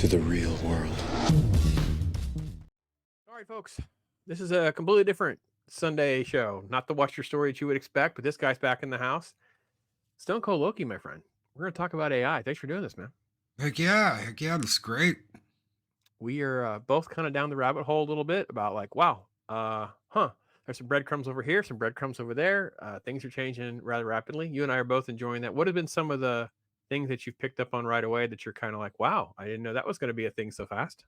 to the real world. All right, folks. This is a completely different Sunday show. Not the Watch Your Story that you would expect, but this guy's back in the house. Stone Cold Loki, my friend. We're going to talk about AI. Thanks for doing this, man. Heck yeah, that's great. We are both kind of down the rabbit hole a little bit about like, wow, there's some breadcrumbs over here, some breadcrumbs over there. Things are changing rather rapidly. You and I are both enjoying that. What have been some of the things that you've picked up on right away that you're kind of like, wow, I didn't know that was going to be a thing so fast?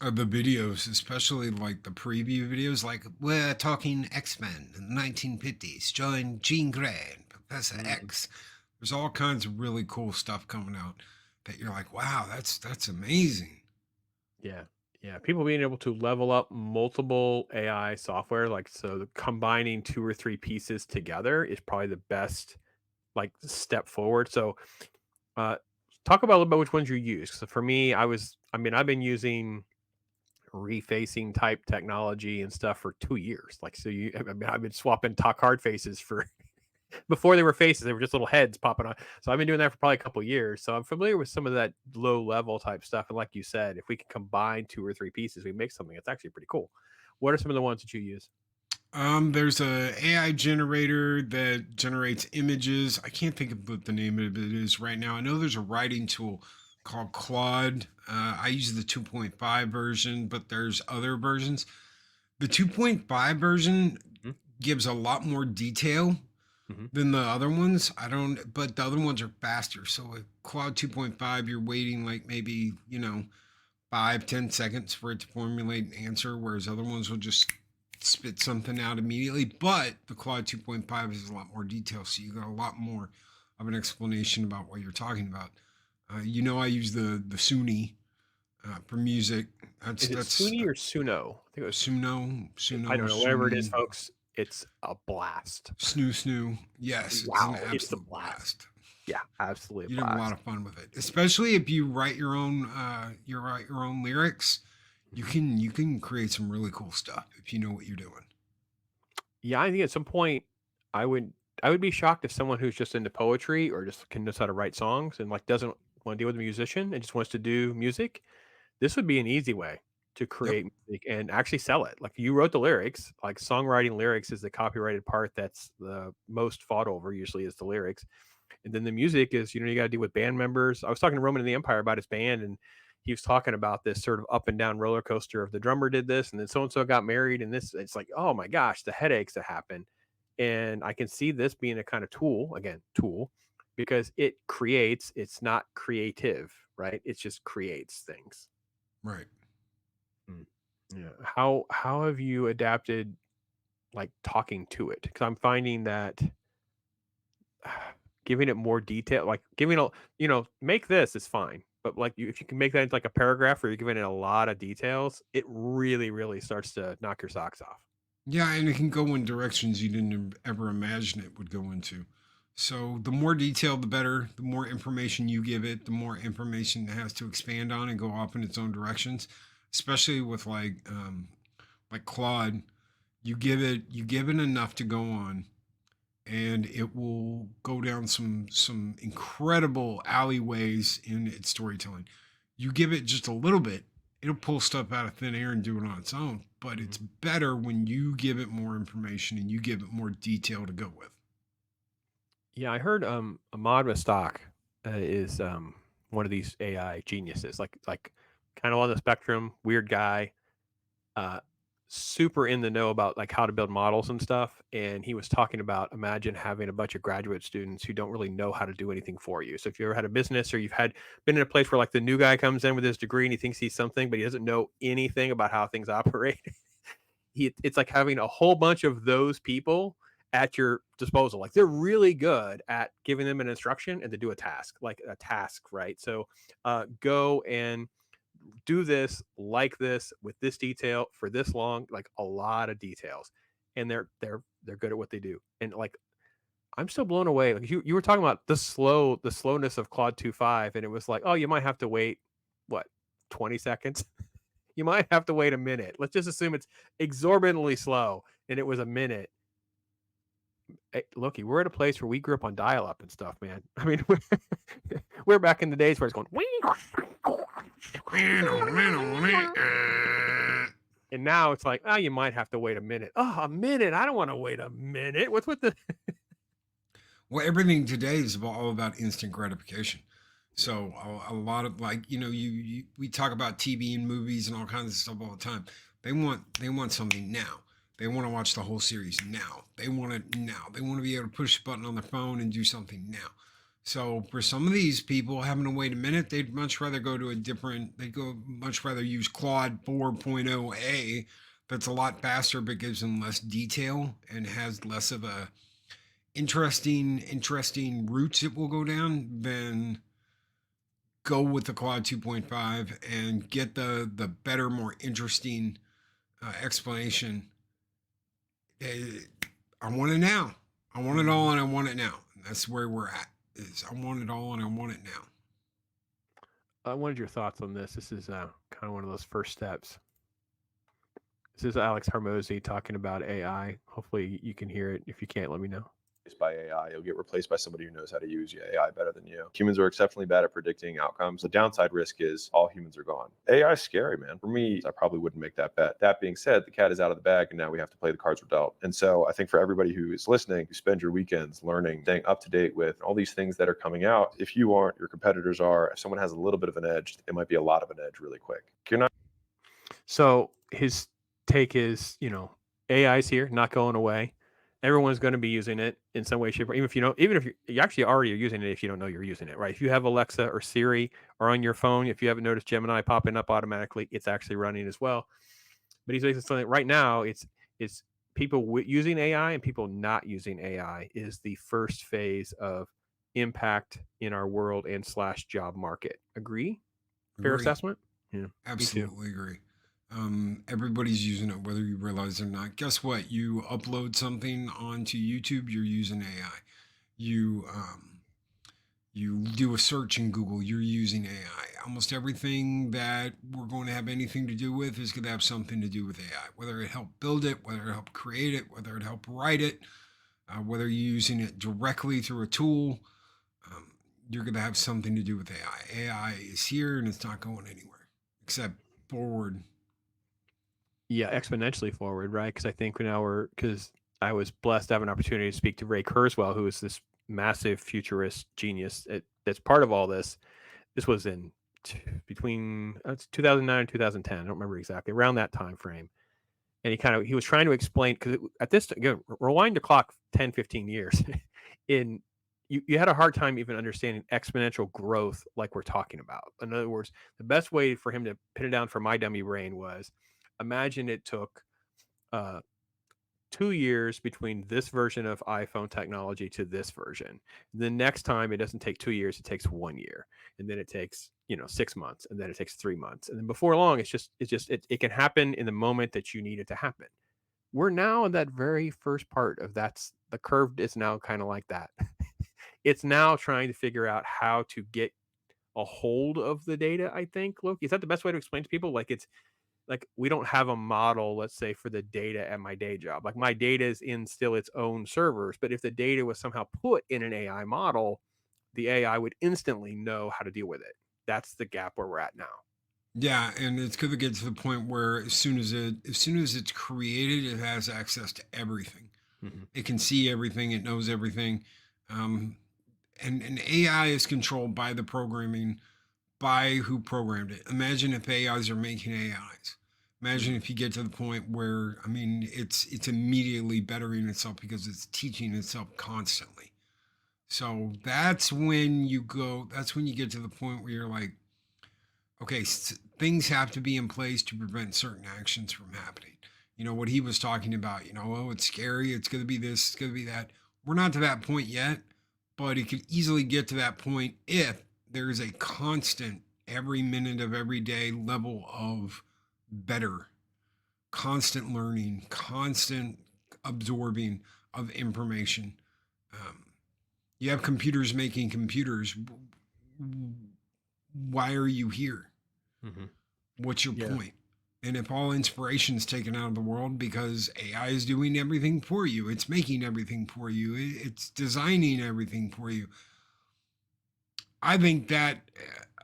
The videos, especially like the preview videos, like we're talking X-Men in the 1950s, join Jean Grey and Professor X. There's all kinds of really cool stuff coming out that you're like, wow, that's amazing. Yeah. Yeah. People being able to level up multiple AI software, like so combining two or three pieces together is probably the best like step forward. So uh talk about a little bit which ones you use. So for me, I've been using refacing type technology and stuff for 2 years. Like so I've been swapping talk hard faces for before they were faces, they were just little heads popping on. So I've been doing that for probably a couple of years. So I'm familiar with some of that low level type stuff. And like you said, if we can combine two or three pieces, we make something that's actually pretty cool. What are some of the ones that you use? There's a AI generator that generates images. I can't think of what the name of it is right now. I know there's a writing tool called Claude. I use the 2.5 version, but there's other versions. The 2.5 version Mhm. gives a lot more detail Mhm. than the other ones. But the other ones are faster. So with Claude 2.5, you're waiting like maybe, 5-10 seconds for it to formulate an answer, whereas other ones will just spit something out immediately. But the Claude 2.5 is a lot more detail. So you got a lot more of an explanation about what you're talking about. I use the Suni for music. Is it That's Suni or Suno? I think it was. Suno, I don't know. Whatever it is, Suni, folks. It's a blast. Snoo. Yes, it's an Wow, it's a absolute blast. blast. Yeah, absolutely a You'd have a lot blast. of fun with it, especially if you write your own. You write your own lyrics. Mhm. You can create some really cool stuff if you know what you're doing. Yeah, I think at some point I would I would be shocked if someone who's just into poetry or just can knows how to write songs and like doesn't want to deal with a musician and just wants to do music. This would be an easy way to Yep. create music and actually sell it. Like you wrote the lyrics, like songwriting lyrics is the copyrighted part that's the most fought over usually is the lyrics. And then the music is, you got to deal with band members. I was talking to Roman in the Empire about his band, and he was talking about this sort of up and down roller coaster of the drummer did this, and then so and so got married, and this. It's like, oh my gosh, the headaches that happen. And I can see this being a kind of tool, again, tool, because it creates. It's not creative, right? It just creates things. Right. Mm. Yeah. How have you adapted, like talking to it? Because I'm finding that giving it more detail, like giving a, make this is fine, but like if you can make that into like a paragraph where you're giving it a lot of details, it really, really starts to knock your socks off. Yeah, and it can go in directions you didn't ever imagine it would go into. So the more detailed, the better. The more information you give it, the more information it has to expand on and go off in its own directions. Especially with like Claude, you give it enough to go on, and it will go down some incredible alleyways in its storytelling. You give it just a little bit, it'll pull stuff out of thin air and do it on its own. But it's Mhm. better when you give it more information and you give it more detail to go with. Yeah, I heard Ahmad Mustaq is one of these AI geniuses, like kind of on the spectrum, weird guy, uh, super in the know about like how to build models and stuff. And he was talking about imagine having a bunch of graduate students who don't really know how to do anything for you. So if you ever had a business or you've had been in a place where like the new guy comes in with his degree and he thinks he's something, but he doesn't know anything about how things operate. It's like having a whole bunch of those people at your disposal. Like they're really good at giving them an instruction and to do a task, like a task, right? So go and do this like this with this detail for this long, like a lot of details, and they're good at what they do. And like I'm still blown away. Like you were talking about the slowness of Claude 2.5, and it was like, oh, you might have to wait what 20 seconds. You might have to wait a minute. Let's just assume it's exorbitantly slow, and it was a minute. Hey, Loki, we're at a place where we grew up on dial-up and stuff, man. I mean, we're back in the days where it's going. And now it's like, oh, you might have to wait a minute. Oh, a minute. I don't want to wait a minute. What's with the Well, everything today is all about instant gratification. Yeah. So a lot of, like, we talk about TV and movies and all kinds of stuff all the time. They want something now. They want to watch the whole series now. They want it now. They want to be able to push a button on their phone and do something now. So for some of these people having to wait a minute, they'd much rather go to a different. They'd go much rather use Claude 4.0a. That's a lot faster, but gives them less detail and has less of a interesting routes it will go down, then go with the Claude 2.5 and get the better, more interesting explanation. I want it now. I want it all, and I want it now. And that's where we're at. Is I want it all, and I want it now. I wanted your thoughts on this. This is kind of one of those first steps. This is Alex Harmozy talking about AI. Hopefully you can hear it. If you can't, let me know. By AI, you'll get replaced by somebody who knows how to use AI better than you. Humans are exceptionally bad at predicting outcomes. The downside risk is all humans are gone. AI is scary, man. For me, I probably wouldn't make that bet. That being said, the cat is out of the bag, and now we have to play the cards we're dealt. And so I think for everybody who is listening, you spend your weekends learning, staying up to date with all these things that are coming out. If you aren't, your competitors are. If someone has a little bit of an edge, it might be a lot of an edge really quick. You're not. So his take is, AI's here, not going away. Everyone's going to be using it in some way, shape, or even if you actually already are using it, if you don't know you're using it, right? If you have Alexa or Siri or on your phone, if you haven't noticed Gemini popping up automatically, it's actually running as well. But he's basically saying right now, it's people using AI and people not using AI is the first phase of impact in our world and / job market. Agree? Fair Agree. assessment? Yeah, Absolutely agree. Everybody's using it, whether you realize it or not. Guess what? You upload something onto YouTube, you're using AI. You do a search in Google, you're using AI. Almost everything that we're going to have anything to do with is going to have something to do with AI. Whether it helped build it, whether it helped create it, whether it helped write it, whether you're using it directly through a tool, you're going to have something to do with AI. AI is here and it's not going anywhere except forward. Yeah, exponentially forward, right? Because I think because I was blessed to have an opportunity to speak to Ray Kurzweil, who is this massive futurist genius that's part of all this. This was in between 2009 and 2010. I don't remember exactly, around that time frame. And he was trying to explain, because at this, again, rewind the clock 10, 15 years, you had a hard time even understanding exponential growth like we're talking about. In other words, the best way for him to pin it down for my dummy brain was, imagine it took 2 years between this version of iPhone technology to this version. The next time, it doesn't take 2 years, it takes 1 year. And then it takes, 6 months, and then it takes 3 months. And then before long, it can happen in the moment that you need it to happen. We're now in that very first part of the curve is now kind of like that. It's now trying to figure out how to get a hold of the data, I think, Loki. Is that the best way to explain to people? Like we don't have a model, let's say, for the data at my day job. Like my data is in still its own servers, but if the data was somehow put in an AI model, the AI would instantly know how to deal with it. That's the gap where we're at now. Yeah, and it's going to get to the point where as soon as it's created, it has access to everything. Mm-hmm. It can see everything. It knows everything. And AI is controlled by the programming, by who programmed it. Imagine if AIs are making AIs. Imagine if you get to the point where, it's immediately bettering itself because it's teaching itself constantly. So that's when you get to the point where you're like, okay, things have to be in place to prevent certain actions from happening. What he was talking about, oh, it's scary, it's going to be this, it's going to be that. We're not to that point yet, but it could easily get to that point if there is a constant, every minute of every day level of better, constant learning, constant absorbing of information. You have computers making computers. Why are you here? Mm-hmm. What's your point? And if all inspiration is taken out of the world because AI is doing everything for you, it's making everything for you, it's designing everything for you. I think that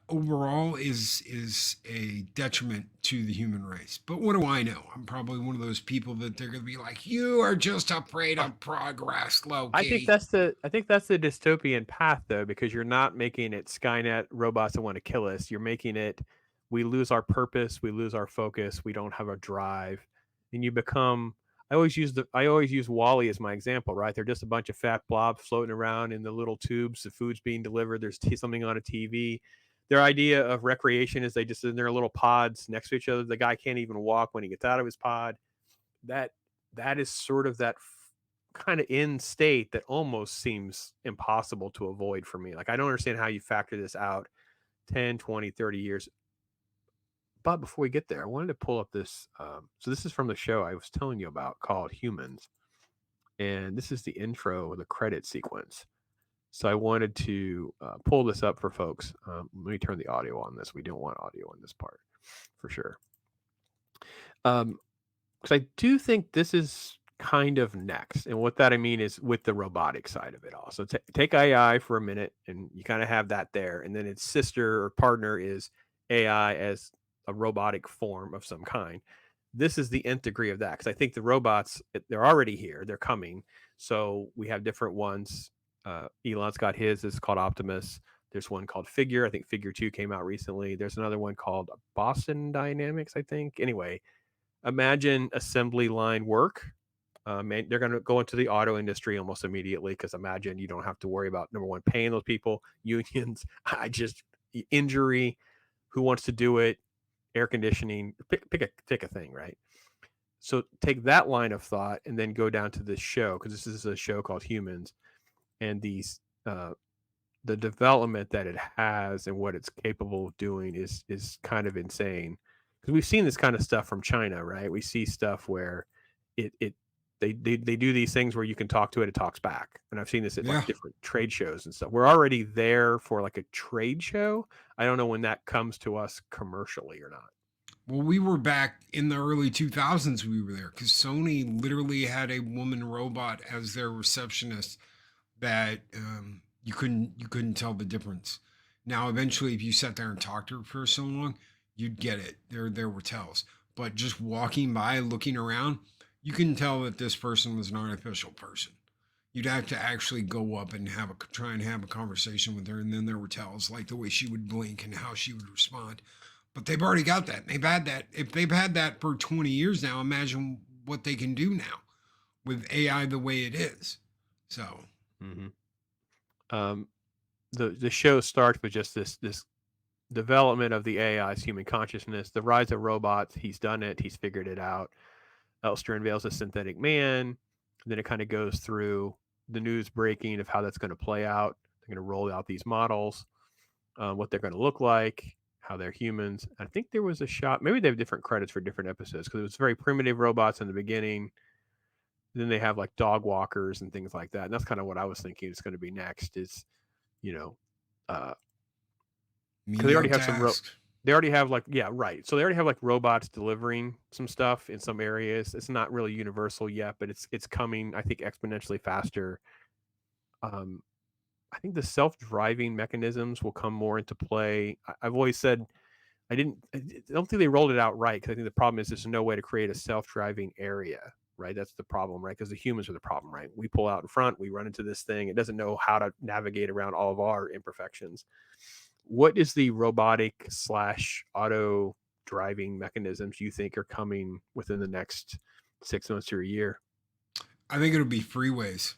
overall is a detriment to the human race. But what do I know? I'm probably one of those people that they're going to be like, you are just afraid of progress, Loki. I think that's the dystopian path though, because you're not making it Skynet robots that want to kill us. You're making it we lose our purpose, we lose our focus, we don't have a drive, and you become. I always use Wally as my example, right? They're just a bunch of fat blobs floating around in the little tubes. The food's being delivered. There's something on a TV. Their idea of recreation is they just in their little pods next to each other. The guy can't even walk when he gets out of his pod. That that is sort of that kind of end state that almost seems impossible to avoid for me. Like I don't understand how you factor this out 10, 20, 30 years. But before we get there, I wanted to pull up this. So this is from the show I was telling you about called Humans. And this is the intro, the credit sequence. So I wanted to pull this up for folks. Let me turn the audio on this. We don't want audio on this part for sure. Because I do think this is kind of next. And what that I mean is with the robotic side of it all. So take AI for a minute and you kind of have that there. And then its sister or partner is AI as a robotic form of some kind. This is the nth degree of that. Because I think the robots, they're already here. They're coming. So we have different ones. Elon's got his. It's called Optimus. There's one called Figure. I think Figure 2 came out recently. There's another one called Boston Dynamics, I think. Anyway, imagine assembly line work. They're going to go into the auto industry almost immediately because imagine you don't have to worry about number one paying those people, unions. Injury. Who wants to do it? Air conditioning. Pick a thing, right? So take that line of thought and then go down to this show because this is a show called Humans, and these the development that it has and what it's capable of doing is kind of insane because we've seen this kind of stuff from China, right? We see stuff where they do these things where you can talk to it talks back, and I've seen this at like different trade shows and stuff. We're already there for like a trade show. I don't know when that comes to us commercially or not. Well, we were back in the early 2000s. We were there because Sony literally had a woman robot as their receptionist that you couldn't tell the difference. Now, eventually, if you sat there and talked to her for so long, you'd get it. There were tells, but just walking by, looking around, you can tell that this person was an artificial person. You'd have to actually go up and try and have a conversation with her, and then there were tells like the way she would blink and how she would respond. But they've already got that. They've had that. If they've had that for 20 years now, imagine what they can do now with AI the way it is. So, the show starts with just this development of the AI's human consciousness, the rise of robots. He's done it. He's figured it out. Elster unveils a synthetic man. Then it kind of goes through the news breaking of how that's going to play out. They're going to roll out these models, what they're going to look like, how they're humans. I think there was a shot. Maybe they have different credits for different episodes because it was very primitive robots in the beginning. Then they have like dog walkers and things like that. And that's kind of what I was thinking is going to be next is, because they already have they already have like, yeah, right. So they already have like robots delivering some stuff in some areas. It's not really universal yet, but it's coming, I think, exponentially faster. I think the self-driving mechanisms will come more into play. I've always said I don't think they rolled it out right because I think the problem is there's no way to create a self-driving area, right? That's the problem, right? Because the humans are the problem, right? We pull out in front, we run into this thing. It doesn't know how to navigate around all of our imperfections. What is the robotic / auto driving mechanisms you think are coming within the next 6 months to a year? I think it'll be freeways.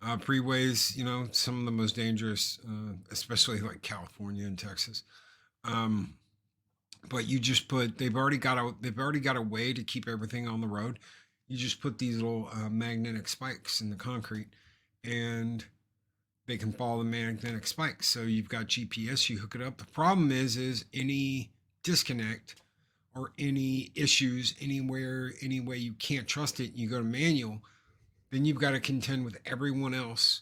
Freeways, some of the most dangerous, especially like California and Texas. But you just they've already got a way to keep everything on the road. You just put these little magnetic spikes in the concrete, and they can follow the magnetic spikes. So you've got GPS, you hook it up. The problem is any disconnect or any issues anywhere, any way you can't trust it, and you go to manual, then you've got to contend with everyone else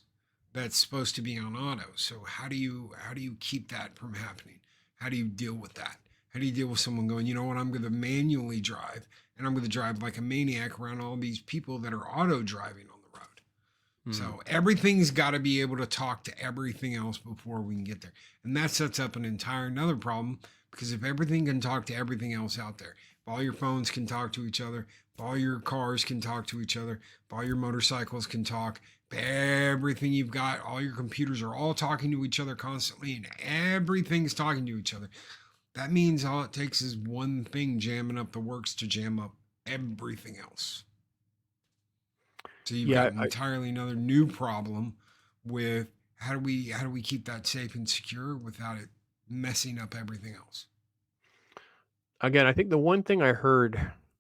that's supposed to be on auto. So how do you keep that from happening? How do you deal with that? How do you deal with someone going, you know what, I'm going to manually drive, and I'm going to drive like a maniac around all these people that are auto driving on the road? So everything's got to be able to talk to everything else before we can get there. And that sets up another problem, because if everything can talk to everything else out there, if all your phones can talk to each other, if all your cars can talk to each other, if all your motorcycles can talk, if everything you've got, all your computers are all talking to each other constantly, and everything's talking to each other, that means all it takes is one thing jamming up the works to jam up everything else. So you've got an entirely another new problem with how do we keep that safe and secure without it messing up everything else. Again, I think the one thing I heard,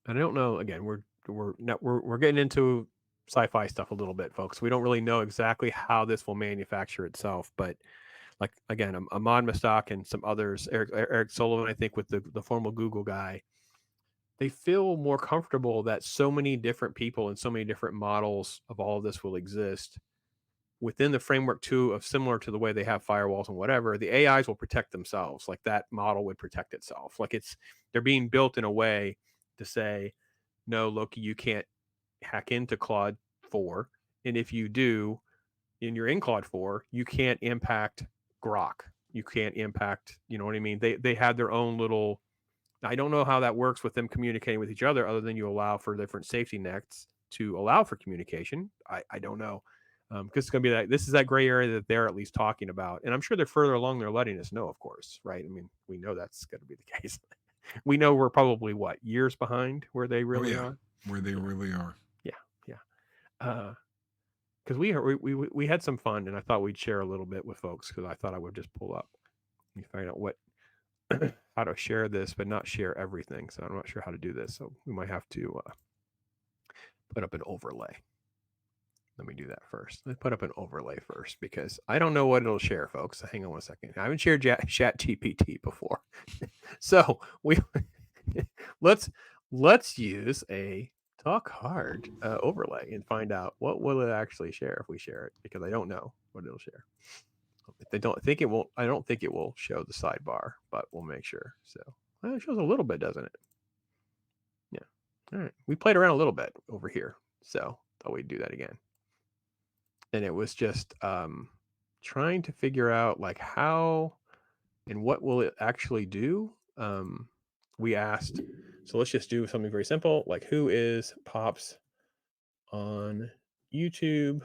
and I don't know. Again, we're getting into sci-fi stuff a little bit, folks. We don't really know exactly how this will manufacture itself, but like again, Ahmad Mustak and some others, Eric Sullivan, I think, with the formal Google guy, they feel more comfortable that so many different people and so many different models of all of this will exist within the framework too of similar to the way they have firewalls and whatever. The AIs will protect themselves, like that model would protect itself. Like they're being built in a way to say, no, Loki, you can't hack into Claude 4, and if you do, and you're in Claude 4, you can't impact Grok. You can't impact, you know what I mean? They have their own little. I don't know how that works with them communicating with each other, other than you allow for different safety nets to allow for communication. I don't know. Because it's going to be this is that gray area that they're at least talking about. And I'm sure they're further along. They're letting us know, of course, right? I mean, we know that's going to be the case. We know we're probably years behind where they really are. Where they really are. Yeah. Because we had some fun, and I thought we'd share a little bit with folks, because I thought I would just pull up and find out how to share this, but not share everything. So I'm not sure how to do this. So we might have to put up an overlay. Let me do that first. Let's put up an overlay first, because I don't know what it'll share, folks. Hang on one second. I haven't shared ChatGPT before. So let's use a Talk Hard overlay and find out what will it actually share if we share it, because I don't know what it'll share. I don't think it will show the sidebar, but we'll make sure. So it shows a little bit, doesn't it? Yeah. All right. We played around a little bit over here, so thought we'd do that again. And it was just trying to figure out like how and what will it actually do. We asked, so let's just do something very simple, like who is Pops on YouTube,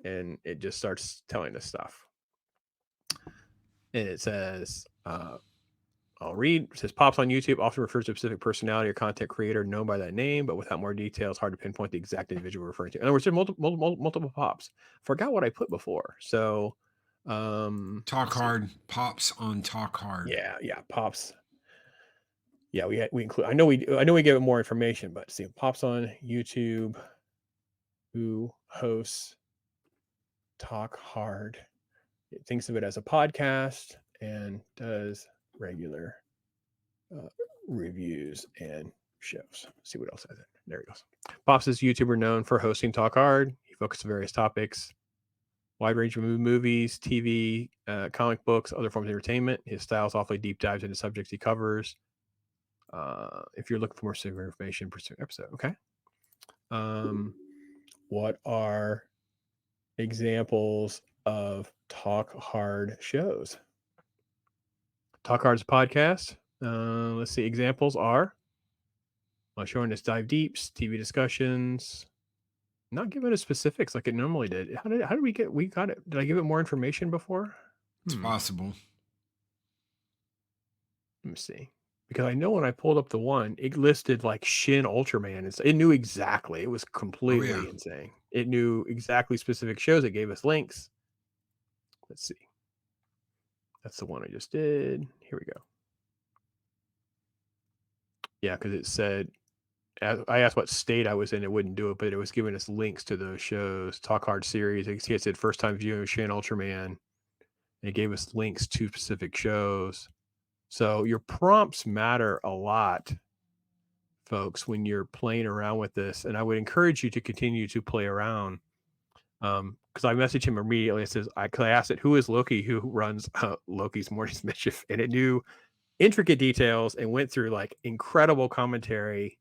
and it just starts telling us stuff. And it says, I'll read. It says Pops on YouTube often refers to a specific personality or content creator known by that name, but without more details, hard to pinpoint the exact individual referring to. In other words, there's multiple Pops. Forgot what I put before. So, Talk Hard, Pops on Talk Hard. Yeah, Pops. Yeah, we include. I know we give it more information, but see, Pops on YouTube, who hosts Talk Hard. It thinks of it as a podcast and does regular reviews and shows. Let's see what else has it. There he goes. Pops is a YouTuber known for hosting Talk Hard. He focuses on various topics, wide range of movies, TV, comic books, other forms of entertainment. His style is awfully deep dives into subjects he covers. If you're looking for more severe information, pursue episode. Okay. What are examples of Talk Hard shows? Talk Hard's podcast. Let's see. Examples are showing us dive deeps, TV discussions. Not giving us specifics like it normally did. How did we got it? Did I give it more information before? It's possible. Let me see. Because I know when I pulled up the one, it listed like Shin Ultraman. It knew exactly. It was completely insane. It knew exactly specific shows. It gave us links. Let's see. That's the one I just did. Here we go. Yeah, because it said, I asked what state I was in, it wouldn't do it, but it was giving us links to those shows. Talk Hard series. It said first time viewing Shin Ultraman. And it gave us links to specific shows. So your prompts matter a lot, folks, when you're playing around with this. And I would encourage you to continue to play around. Because I messaged him immediately. It says, I asked it, who is Loki, who runs Loki's Morning's Mischief? And it knew intricate details and went through like incredible commentary.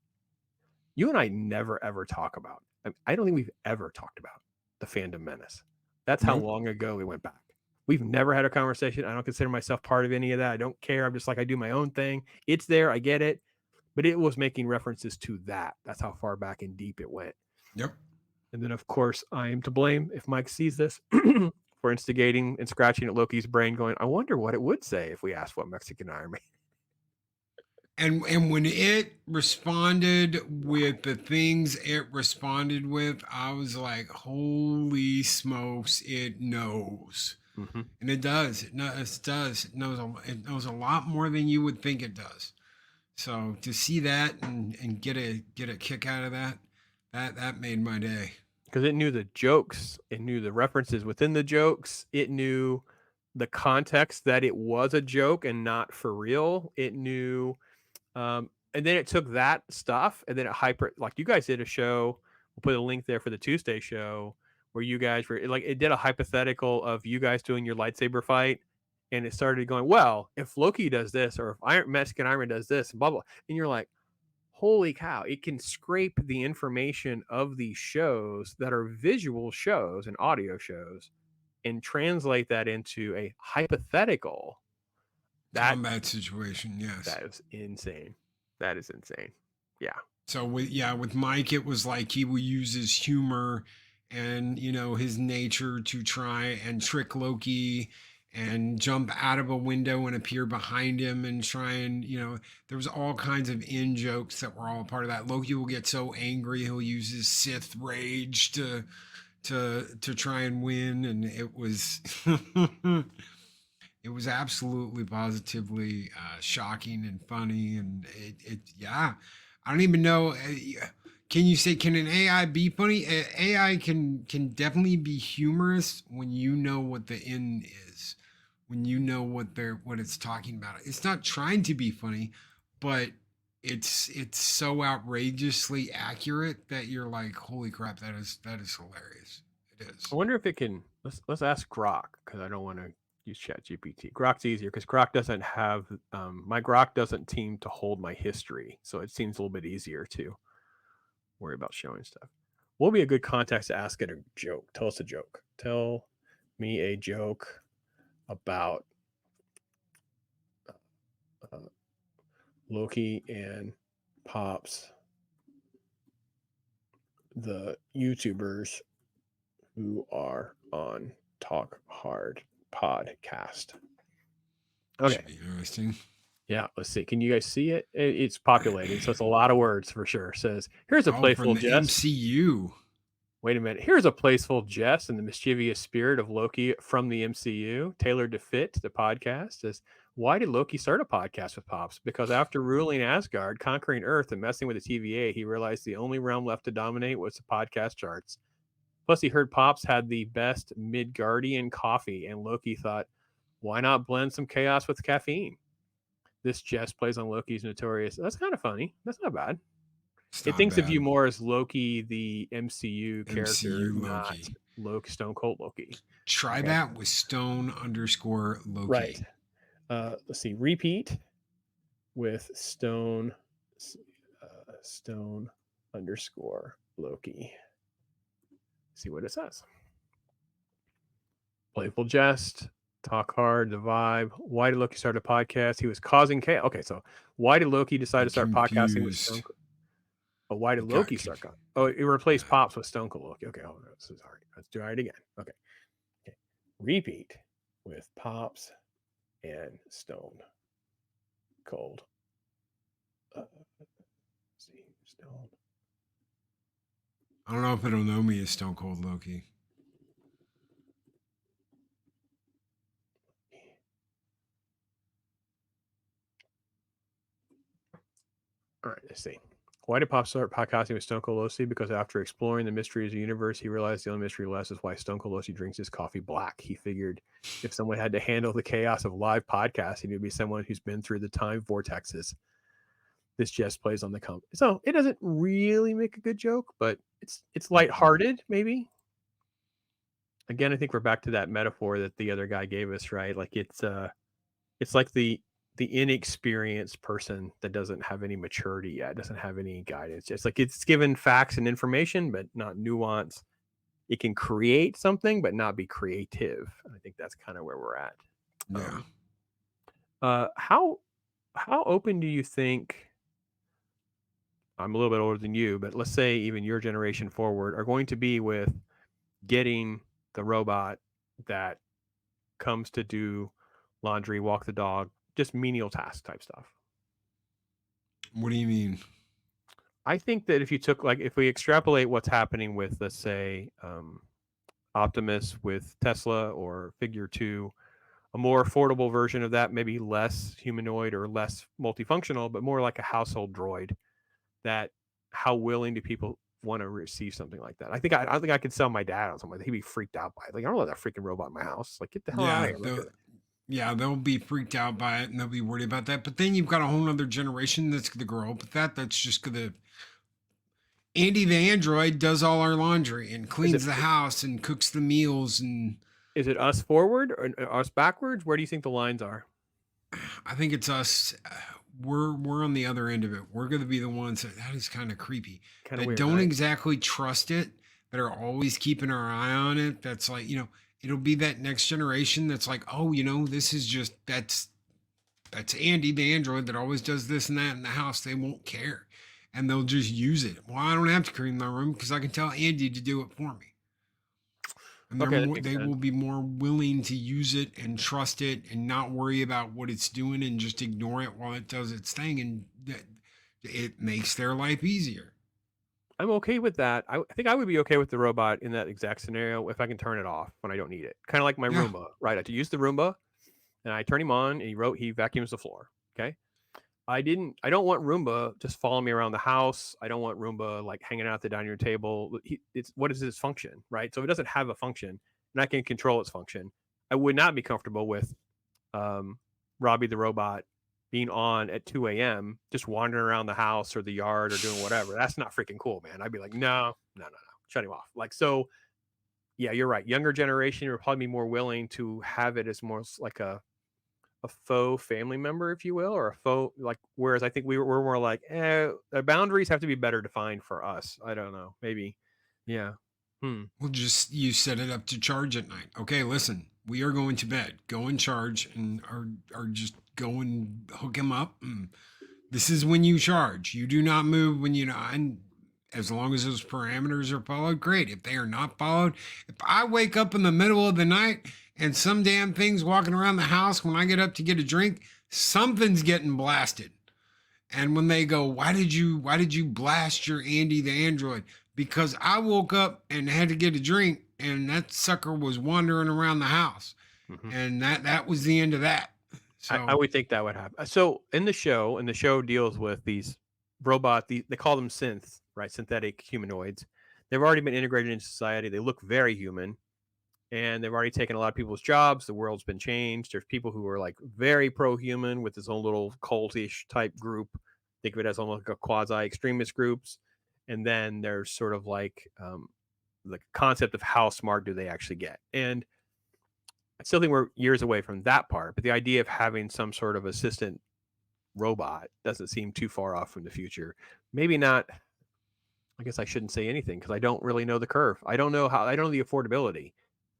You and I never, ever talk about. I don't think we've ever talked about the fandom menace. That's how Nope. long ago we went back. We've never had a conversation. I don't consider myself part of any of that. I don't care. I'm just like, I do my own thing. It's there. I get it. But it was making references to that. That's how far back and deep it went. Yep. And then, of course, I am to blame if Mike sees this for instigating and scratching at Loki's brain, going, I wonder what it would say if we asked what Mexican Iron Man. And when it responded with the things it responded with, I was like, holy smokes, it knows. Mm-hmm. And it does. It does. It knows a lot more than you would think it does. So to see that and get a kick out of that made my day. Because it knew the jokes, it knew the references within the jokes, it knew the context that it was a joke and not for real. It knew, and then it took that stuff and then it like you guys did a show. We'll put a link there for the Tuesday show where you guys were like, it did a hypothetical of you guys doing your lightsaber fight, and it started going, well, if Loki does this or if Mexican Iron Man does this, blah blah, and you're like, holy cow, it can scrape the information of these shows that are visual shows and audio shows and translate that into a hypothetical combat situation. Yes. That is insane. That is insane. Yeah. So with Mike, it was like he will use his humor and, his nature to try and trick Loki and jump out of a window and appear behind him and try and, there was all kinds of in jokes that were all part of that. Loki will get so angry, he'll use his Sith rage to try and win. And it was, it was absolutely positively shocking and funny. And yeah, I don't even know. Can an AI be funny? AI can definitely be humorous when you know what the end is. When you know what it's talking about. It's not trying to be funny, but it's so outrageously accurate that you're like, holy crap, that is hilarious. It is. I wonder if it can. Let's ask Grok, because I don't want to use ChatGPT. Grok's easier because Grok doesn't have my Grok doesn't seem to hold my history, so it seems a little bit easier to worry about showing stuff. What would be a good context to ask it a joke? Tell us a joke. Tell me a joke about Loki and Pops, the YouTubers who are on Talk Hard podcast. Okay. Should be interesting. Yeah, let's see. Can you guys see it? It's populated, so it's a lot of words for sure. It says, here's a playful jest. MCU. Wait a minute. Here's a playful jest in the mischievous spirit of Loki from the MCU, tailored to fit the podcast. Says, why did Loki start a podcast with Pops? Because after ruling Asgard, conquering Earth, and messing with the TVA, he realized the only realm left to dominate was the podcast charts. Plus, he heard Pops had the best Midgardian coffee, and Loki thought, why not blend some chaos with caffeine? This jest plays on Loki's notorious. That's kind of funny. That's not bad. It thinks of you more as Loki, the MCU character, not Loki, Stone Cold Loki. Try that with Stone_Loki. Right. Let's see. Repeat with Stone _Loki. See what it says. Playful jest. Talk hard, the vibe. Why did Loki start a podcast? He was causing chaos. Okay, so why did Loki decide to start podcasting with Stone Cold? Oh, why did Loki start? Oh, it replaced Pops with Stone Cold Loki. Okay, hold on. This is hard. Let's do it again. Okay. Repeat with Pops and Stone Cold. See, Stone. I don't know if it'll know me as Stone Cold Loki. All right, let's see. Why did Pop start podcasting with Stone Cold Loki? Because after exploring the mysteries of the universe, he realized the only mystery left is why Stone Cold Loki drinks his coffee black. He figured if someone had to handle the chaos of live podcasting, it would be someone who's been through the time vortexes. This just plays on the comp. So it doesn't really make a good joke, but it's lighthearted, maybe. Again, I think we're back to that metaphor that the other guy gave us, right? Like it's like the inexperienced person that doesn't have any maturity yet, doesn't have any guidance. It's like it's given facts and information, but not nuance. it can create something but not be creative. I think that's kind of where we're at. Yeah. How open do you think, I'm a little bit older than you, but let's say even your generation forward, are going to be with getting the robot that comes to do laundry, walk the dog, just menial task type stuff? What do you mean? I think that if you took, like, if we extrapolate what's happening with, let's say, Optimus with Tesla or Figure 2, a more affordable version of that, maybe less humanoid or less multifunctional, but more like a household droid, that how willing do people want to receive something like that? I think I could sell my dad on something like that. He'd be freaked out by it. Like, I don't want that freaking robot in my house. Like, get the hell out of Yeah, here. Look at it. they'll be freaked out by it and they'll be worried about that. But then you've got a whole other generation that's gonna grow up with that. That's just gonna Andy the android does all our laundry and Is cleans it the house and cooks the meals, and is it us forward or us backwards? Where do you think the lines are? I think it's us. We're on the other end of it. We're going to be the ones that is kind of creepy. Kind of That weird, don't right? exactly trust it. That are always keeping our eye on it. That's like, it'll be that next generation that's like, oh, this is just that's Andy the android that always does this and that in the house. They won't care, and they'll just use it. Well, I don't have to clean my room because I can tell Andy to do it for me. And Okay, that makes they sense. will be more willing to use it and trust it and not worry about what it's doing and just ignore it while it does its thing, and that it makes their life easier. I'm okay with that. I think I would be okay with the robot in that exact scenario if I can turn it off when I don't need it. Kind of like my Yeah. Roomba, right? I have to use the Roomba, and I turn him on, and he vacuums the floor. Okay. I don't want Roomba just following me around the house. I don't want Roomba like hanging out at the dining room table. It's what is its function, right? So if it doesn't have a function and I can control its function, I would not be comfortable with um, Robbie the robot being on at 2 a.m. just wandering around the house or the yard or doing whatever. That's not freaking cool, man. I'd be like, no, no, no, no, shut him off. Like, so yeah, you're right. Younger generation would probably be more willing to have it as more like a faux family member, if you will, or a faux, like, whereas I think we're more like, the boundaries have to be better defined for us. I don't know, maybe, yeah. Well, just you set it up to charge at night. Okay, listen, we are going to bed. Go and charge, and are just go and hook him up. This is when you charge. You do not move when and as long as those parameters are followed, great. If they are not followed, if I wake up in the middle of the night and some damn thing's walking around the house when I get up to get a drink, something's getting blasted. And when they go, why did you blast your Andy the android? Because I woke up and had to get a drink and that sucker was wandering around the house. Mm-hmm. And that was the end of that. So I would think that would happen. So in the show, deals with these they call them synths, right? Synthetic humanoids. They've already been integrated into society. They look very human, and they've already taken a lot of people's jobs. The world's been changed. There's people who are like very pro-human with this own little cultish type group. Think of it as almost like a quasi-extremist groups. And then there's sort of like the concept of how smart do they actually get. And I still think we're years away from that part, but the idea of having some sort of assistant robot doesn't seem too far off from the future. Maybe not. I guess I shouldn't say anything because I don't really know the curve. I don't know the affordability,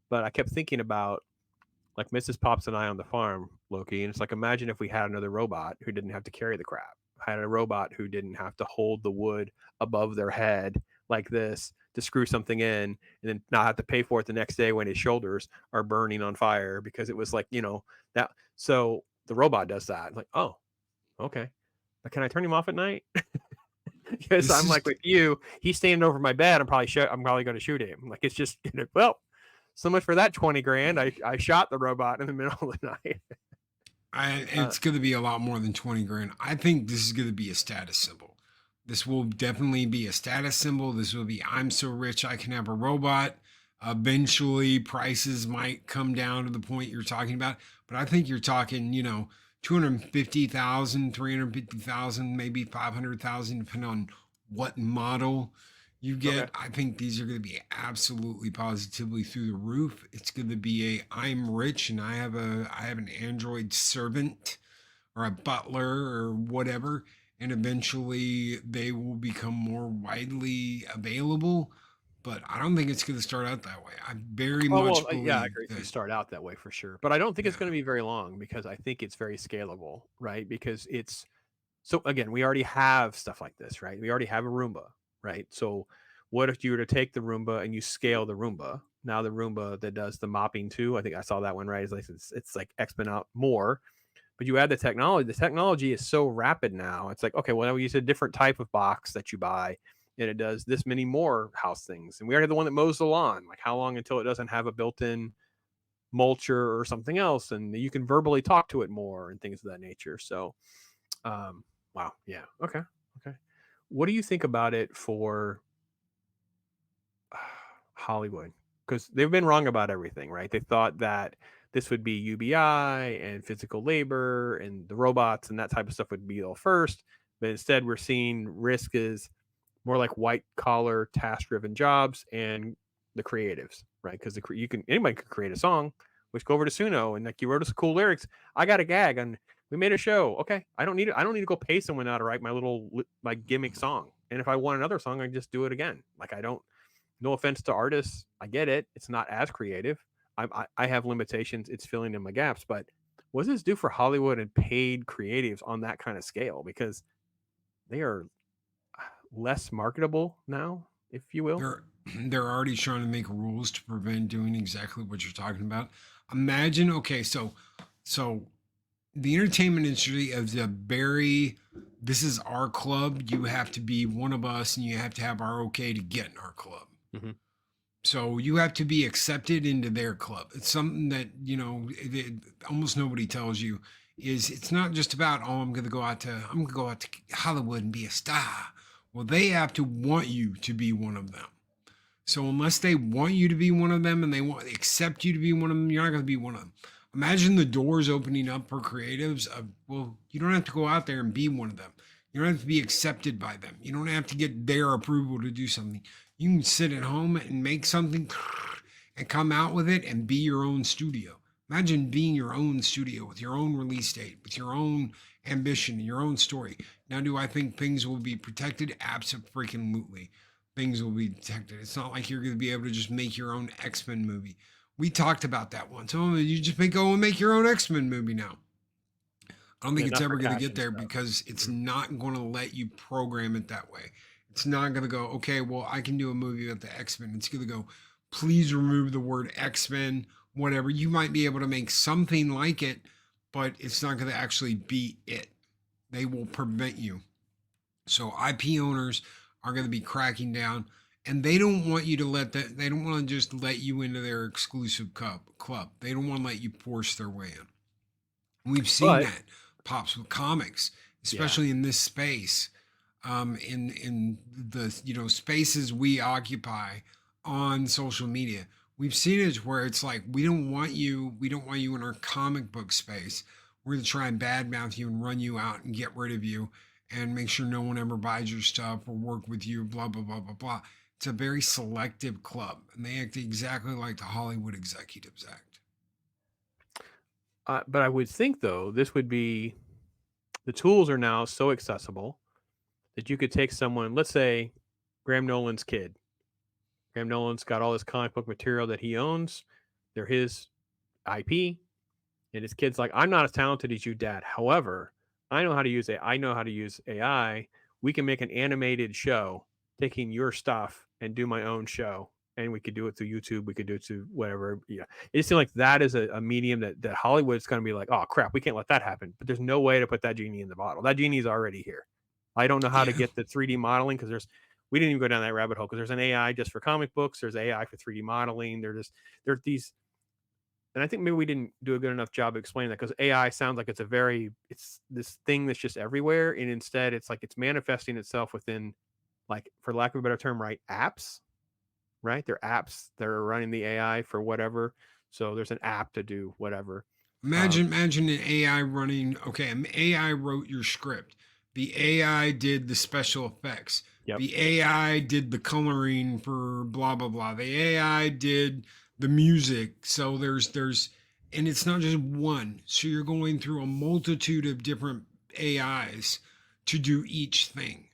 but I kept thinking about like Mrs. Pops and I on the farm, Loki. And it's like, imagine if we had another robot who didn't have to carry the crap, had a robot who didn't have to hold the wood above their head like this to screw something in and then not have to pay for it the next day when his shoulders are burning on fire because it was like, that. So the robot does that. Like, oh, okay. But can I turn him off at night? Because I'm like with you, he's standing over my bed. I'm probably going to shoot him. Like, it's just, well, so much for that 20 grand. I shot the robot in the middle of the night. it's going to be a lot more than 20 grand. I think this is going to be a status symbol. This will definitely be a status symbol. This will be, I'm so rich, I can have a robot. Eventually, prices might come down to the point you're talking about. But I think you're talking, 250,000, 350,000, maybe 500,000, depending on what model you get. Okay. I think these are going to be absolutely positively through the roof. It's going to be I'm rich and I have an Android servant or a butler or whatever, and eventually they will become more widely available. but I don't think it's going to start out that way. I very Oh, much well, yeah, I believe agree. You that. start out that way for sure, but I don't think it's Yeah. going to be very long because I think it's very scalable, right? Because it's so again, we already have stuff like this, right? We already have a Roomba, right? So what if you were to take the Roomba and you scale the Roomba? Now the Roomba that does the mopping too, I think I saw that one right. It's like exponent more, but you add the technology. The technology is so rapid now. It's like, okay, well, we use a different type of box that you buy, and it does this many more house things. And we already have the one that mows the lawn. Like, how long until it doesn't have a built-in mulcher or something else, and you can verbally talk to it more and things of that nature. So, um, wow, yeah, okay, okay. What do you think about it for Hollywood? Because they've been wrong about everything, right? They thought that this would be UBI and physical labor and the robots and that type of stuff would be all first, but instead we're seeing risk is more like white collar task driven jobs and the creatives, right? Because you can anybody could create a song. Which go over to Suno and like you wrote us cool lyrics. I got a gag and we made a show. Okay, I don't need to go pay someone now to write my gimmick song. And if I want another song, I just do it again. Like I don't. No offense to artists, I get it. It's not as creative. I have limitations. It's filling in my gaps. But what does this do for Hollywood and paid creatives on that kind of scale? Because they are less marketable now, if you will. They're already trying to make rules to prevent doing exactly what you're talking about. Imagine, okay, so the entertainment industry of the very, this is our club. You have to be one of us, and you have to have our okay to get in our club. Mm-hmm. So you have to be accepted into their club. It's something that almost nobody tells you. Is it's not just about, oh, I'm going to go out to Hollywood and be a star. Well, they have to want you to be one of them. So unless they want you to be one of them and they accept you to be one of them, you're not going to be one of them. Imagine the doors opening up for creatives of, well, you don't have to go out there and be one of them. You don't have to be accepted by them. You don't have to get their approval to do something. You can sit at home and make something and come out with it and be your own studio. Imagine being your own studio with your own release date, with your own ambition, your own story. Now, do I think things will be protected? Absolutely. Things will be protected. It's not like you're going to be able to just make your own X-Men movie. We talked about that once. Oh, you just go and make your own X-Men movie now. I don't think it's ever going to get there because it's not going to let you program it that way. It's not going to go, okay, well, I can do a movie about the X-Men. It's going to go, please remove the word X-Men, whatever. You might be able to make something like it, but it's not going to actually be it. They will prevent you. So IP owners are going to be cracking down, and they don't want you to they don't want to just let you into their exclusive club. They don't want to let you force their way in. We've seen that pops with comics, especially in this space, in the spaces we occupy on social media. We've seen it where it's like we don't want you in our comic book space. We're going to try and badmouth you and run you out and get rid of you and make sure no one ever buys your stuff or work with you, blah, blah, blah, blah, blah. It's a very selective club, and they act exactly like the Hollywood executives act. But I would think, though, this would be the tools are now so accessible that you could take someone, let's say Graham Nolan's kid. Graham Nolan's got all this comic book material that he owns. They're his IP. And his kid's like, I'm not as talented as you, Dad. However, I know how to use it. I know how to use AI. We can make an animated show taking your stuff and do my own show. And we could do it through YouTube. We could do it to whatever. Yeah. It just seems like that is a medium that Hollywood's going to be like, oh, crap, we can't let that happen. But there's no way to put that genie in the bottle. That genie's already here. I don't know how to get the 3D modeling because we didn't even go down that rabbit hole because there's an AI just for comic books. There's AI for 3D modeling. There's these. And I think maybe we didn't do a good enough job of explaining that because AI sounds like it's this thing that's just everywhere. And instead it's like it's manifesting itself within, like, for lack of a better term, right, apps, right? They're apps that are running the AI for whatever. So there's an app to do whatever. Imagine an AI running, okay, an AI wrote your script. The AI did the special effects. Yep. The AI did the coloring for blah, blah, blah. The AI did the music. So and it's not just one. So you're going through a multitude of different AIs to do each thing.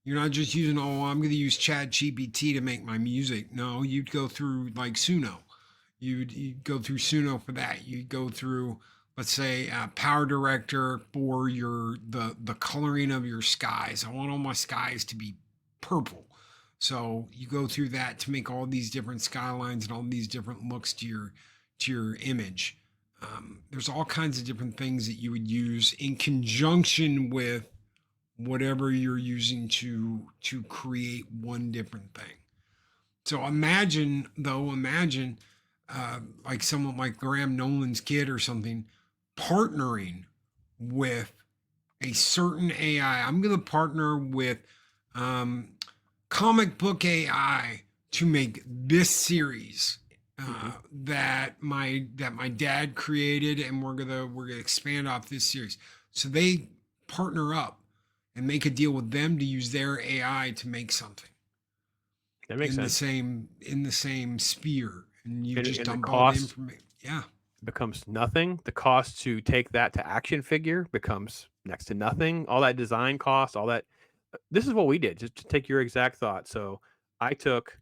You're not just using, oh, I'm going to use Chat GPT to make my music. No, you'd go through like Suno. You'd go through Suno for that. You'd go through, let's say, Power Director for the coloring of your skies. I want all my skies to be purple. So you go through that to make all these different skylines and all these different looks to your image. There's all kinds of different things that you would use in conjunction with whatever you're using to create one different thing. So imagine like someone like Graham Nolan's kid or something partnering with a certain AI. I'm going to partner with comic book AI to make this series that my dad created, and we're gonna expand off this series. So they partner up and make a deal with them to use their AI to make something. That makes sense. In the same sphere, and you just and dump the all the cost information. Yeah, becomes nothing. The cost to take that to action figure becomes next to nothing. All that design cost, all that. This is what we did, just to take your exact thought. So I took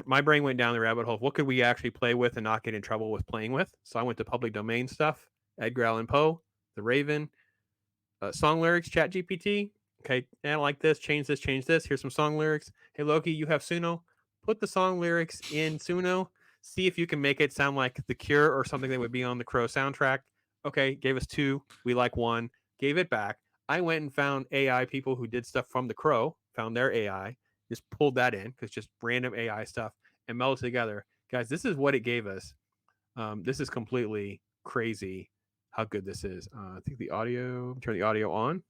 my brain went down the rabbit hole of what could we actually play with and not get in trouble with playing with. So I went to public domain stuff, Edgar Allan Poe, The Raven, song lyrics, Chat GPT. Okay, and I like this, change this, change this. Here's some song lyrics. Hey Loki, you have Suno. Put the song lyrics in Suno. See if you can make it sound like The Cure or something that would be on the Crow soundtrack. Okay, gave us 2. We like 1. Gave it back. I went and found AI people who did stuff from The Crow, found their AI, just pulled that in because just random AI stuff and melded together. Guys, this is what it gave us. This is completely crazy how good this is. I think the audio, turn the audio on.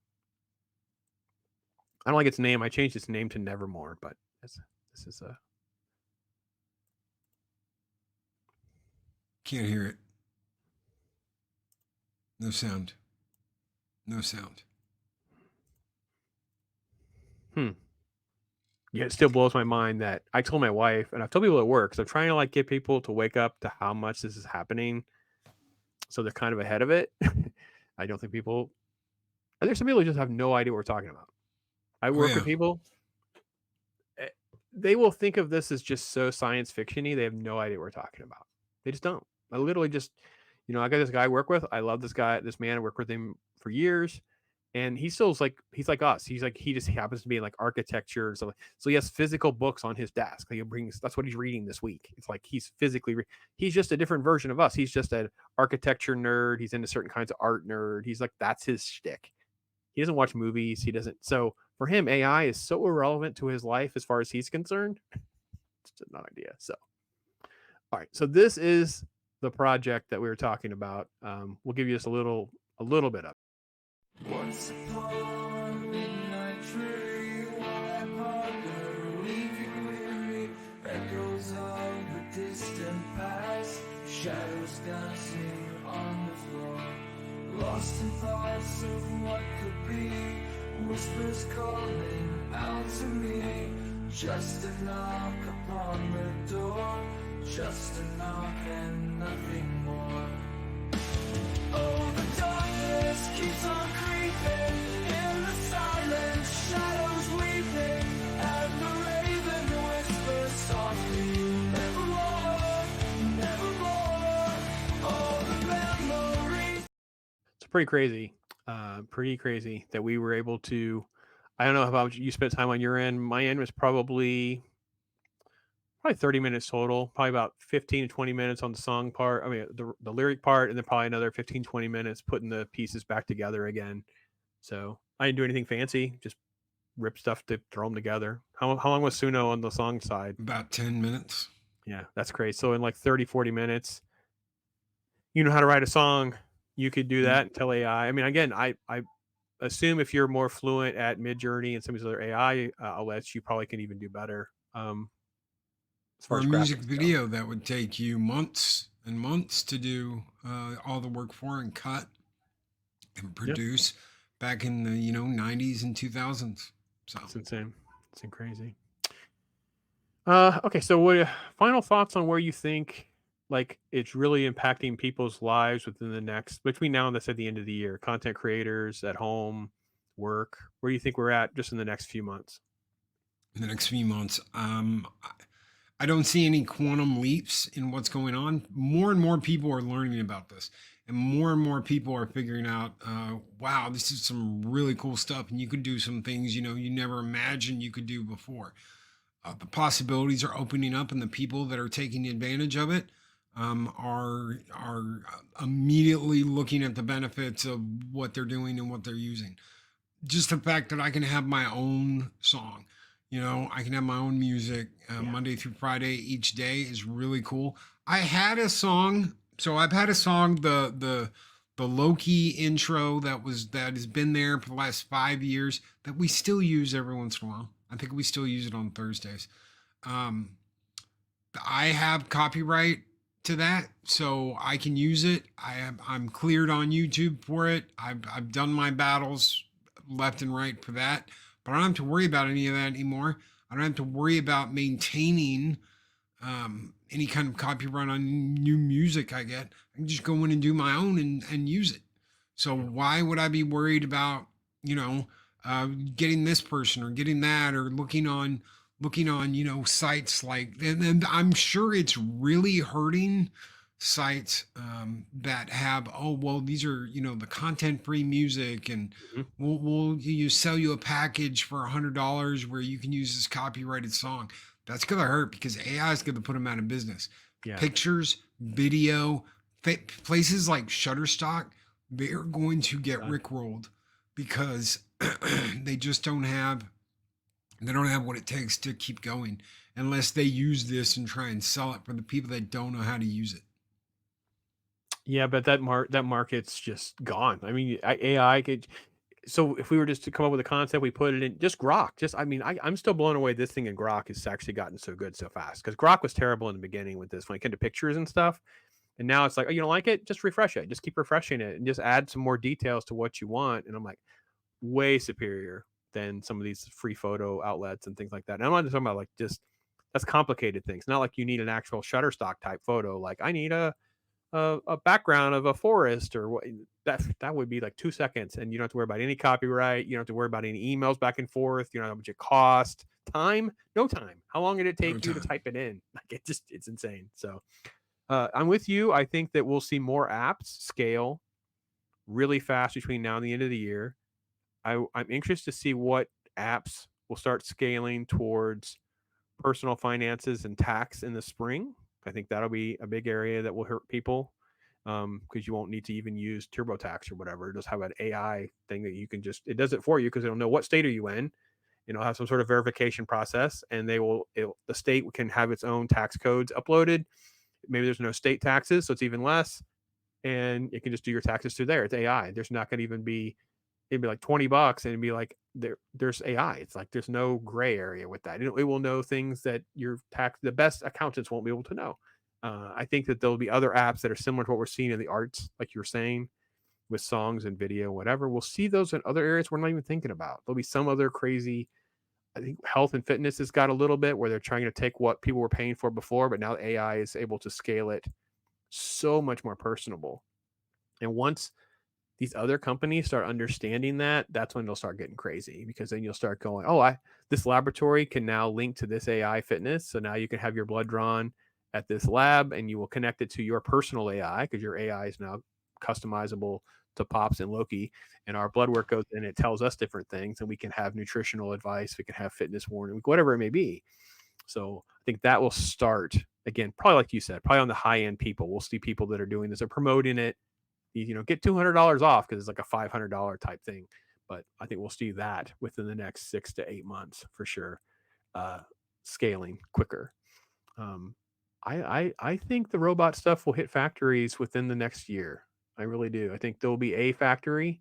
I don't like its name. I changed its name to Nevermore, but this is a. can't hear it. No sound. No sound. Yeah, it still blows my mind that I told my wife, and I've told people at work, so I'm trying to like get people to wake up to how much this is happening, so they're kind of ahead of it. I don't think people. There's some people who just have no idea what we're talking about. I work with people. They will think of this as just so science fiction-y. They have no idea what we're talking about. They just don't. I literally just, I got this guy I work with. I love this guy, this man. I work with him for years. And he's like us. He just happens to be in like architecture. So he has physical books on his desk. That's what he's reading this week. It's like he's physically, he's just a different version of us. He's just an architecture nerd. He's into certain kinds of art nerd. He's like, that's his shtick. He doesn't watch movies. He doesn't. So for him, AI is so irrelevant to his life as far as he's concerned. It's just not an idea. So, all right. So this is the project that we were talking about. We'll give you just a little bit of. Once upon a midnight tree, while I ponder, leaving weary, echoes of the distant past, shadows dancing on the floor, lost in thoughts of what could be, whispers calling out to me, just a knock upon the door, just a knock and nothing more. Oh, the darkness keeps on creeping, in the silence, shadows weeping, and the raven whispers softly, nevermore, nevermore, all the memories. It's pretty crazy that we were able to. I don't know how much you spent time on your end. My end was probably 30 minutes total, probably about 15 to 20 minutes on the song part. I mean, the lyric part, and then probably another 15, 20 minutes putting the pieces back together again. So I didn't do anything fancy, just rip stuff to throw them together. How long was Suno on the song side? About 10 minutes. Yeah, that's great. So in like 30, 40 minutes, you know how to write a song. You could do that and tell AI. I mean, again, I assume if you're more fluent at Midjourney and some of these other AI outlets, you probably can even do better. For a music video that would take you months and months to do all the work for and cut and produce back in the 90s and 2000s. So it's insane. It's crazy. Okay, so what final thoughts on where you think like it's really impacting people's lives between now and let's say the end of the year? Content creators at home, work? Where do you think we're at just in the next few months? In the next few months, I don't see any quantum leaps in what's going on. More and more people are learning about this, and more people are figuring out, wow, this is some really cool stuff, and you could do some things you never imagined you could do before. The possibilities are opening up, and the people that are taking advantage of it are immediately looking at the benefits of what they're doing and what they're using. Just the fact that I can have my own song, I can have my own music Monday through Friday each day is really cool. I had a song, so I've had a song, the Loki intro that has been there for the last 5 years that we still use every once in a while. I think we still use it on Thursdays. Um, I have copyright to that, so I can use it. I'm cleared on YouTube for it. I've done my battles left and right for that, but I don't have to worry about any of that anymore. I don't have to worry about maintaining any kind of copyright on new music I get. I can just go in and do my own and use it. So why would I be worried about, getting this person or getting that, or looking on, sites like, and I'm sure it's really hurting sites that have, oh, well, these are, the content free music, and we'll you sell you a package for $100 where you can use this copyrighted song. That's going to hurt because AI is going to put them out of business. Yeah. Pictures, video, places like Shutterstock, they're going to get rickrolled because they just don't have what it takes to keep going unless they use this and try and sell it for the people that don't know how to use it. Yeah, but that market's just gone. I mean, AI could. So if we were just to come up with a concept, we put it in just Grok. I'm still blown away. This thing in Grok has actually gotten so good so fast, because Grok was terrible in the beginning with this when it came to pictures and stuff. And now it's like, oh, you don't like it? Just refresh it. Just keep refreshing it and just add some more details to what you want. And I'm like, way superior than some of these free photo outlets and things like that. And I'm not just talking about like just that's complicated things. Not like you need an actual Shutterstock type photo. Like I need a background of a forest or what, that would be like 2 seconds, and you don't have to worry about any copyright. You don't have to worry about any emails back and forth. You know how much it cost. Time, no time. How long did it take you to type it in? Like it's insane. So I'm with you. I think that we'll see more apps scale really fast between now and the end of the year. I'm interested to see what apps will start scaling towards personal finances and tax in the spring. I think that'll be a big area that will hurt people, because you won't need to even use TurboTax or whatever. Just have an AI thing that you can it does it for you, because it'll know what state are you in, and it'll have some sort of verification process, and the state can have its own tax codes uploaded. Maybe there's no state taxes, so it's even less, and it can just do your taxes through there. It's AI. There's not going to even be, it'd be like $20 and it'd be like there's AI. It's like there's no gray area with that. It will know things that the best accountants won't be able to know. I think that there'll be other apps that are similar to what we're seeing in the arts, like you were saying, with songs and video, whatever. We'll see those in other areas we're not even thinking about. There'll be some other crazy, I think health and fitness has got a little bit where they're trying to take what people were paying for before, but now AI is able to scale it so much more personable. And once these other companies start understanding that, that's when they'll start getting crazy, because then you'll start going, oh, this laboratory can now link to this AI fitness. So now you can have your blood drawn at this lab, and you will connect it to your personal AI, because your AI is now customizable to Pops and Loki. And our blood work goes in, it tells us different things, and we can have nutritional advice. We can have fitness warning, whatever it may be. So I think that will start, again, probably like you said, probably on the high end people. We'll see people that are doing this, are promoting it, get $200 off because it's like a $500 type thing. But I think we'll see that within the next 6 to 8 months for sure, scaling quicker. I think the robot stuff will hit factories within the next year. I really do. I think there'll be a factory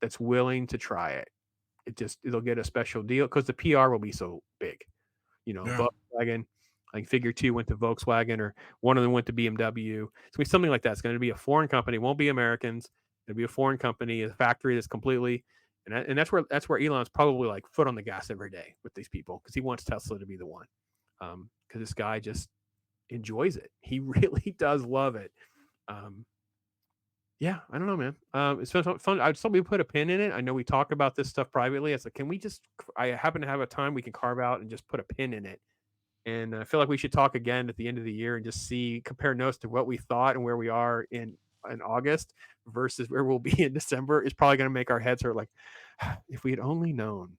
that's willing to try it. It'll get a special deal because the PR will be so big. Volkswagen, like Figure 2 went to Volkswagen, or one of them went to BMW. It's going to be something like that. It's going to be a foreign company. It won't be Americans. It'll be a foreign company, a factory that's completely, and that's where Elon's probably like foot on the gas every day with these people, because he wants Tesla to be the one. Because this guy just enjoys it. He really does love it. Yeah, I don't know, man. It's been fun. I'd still put a pin in it. I know we talk about this stuff privately. It's like, can we just? I happen to have a time we can carve out and just put a pin in it. And I feel like we should talk again at the end of the year and just compare notes to what we thought and where we are in August versus where we'll be in December. Is probably going to make our heads hurt. Like, if we had only known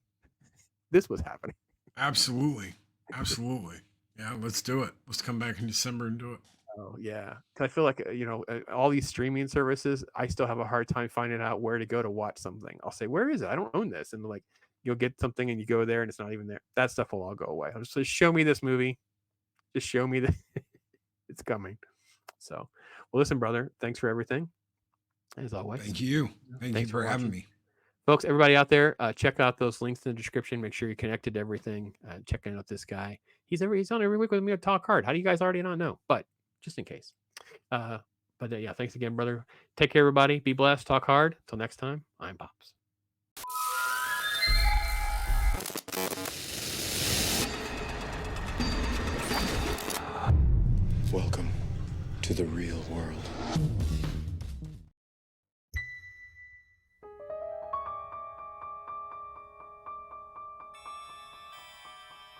this was happening. Absolutely. Absolutely. Yeah, let's do it. Let's come back in December and do it. Oh yeah, 'cause I feel like all these streaming services. I still have a hard time finding out where to go to watch something. I'll say, "Where is it? I don't own this," and like you'll get something and you go there and it's not even there. That stuff will all go away. I'll just show me this movie. Just show me that it's coming. So, well, listen, brother. Thanks for everything, as always. Thank you. Thank Thanks you for having watching. me. Folks, everybody out there, check out those links in the description. Make sure you're connected to everything. Checking out this guy. He's on every week with me at Talk Hard. How do you guys already not know? But just in case. Yeah, thanks again, brother. Take care, everybody. Be blessed. Talk hard. Till next time, I'm Pops. Welcome to the real world.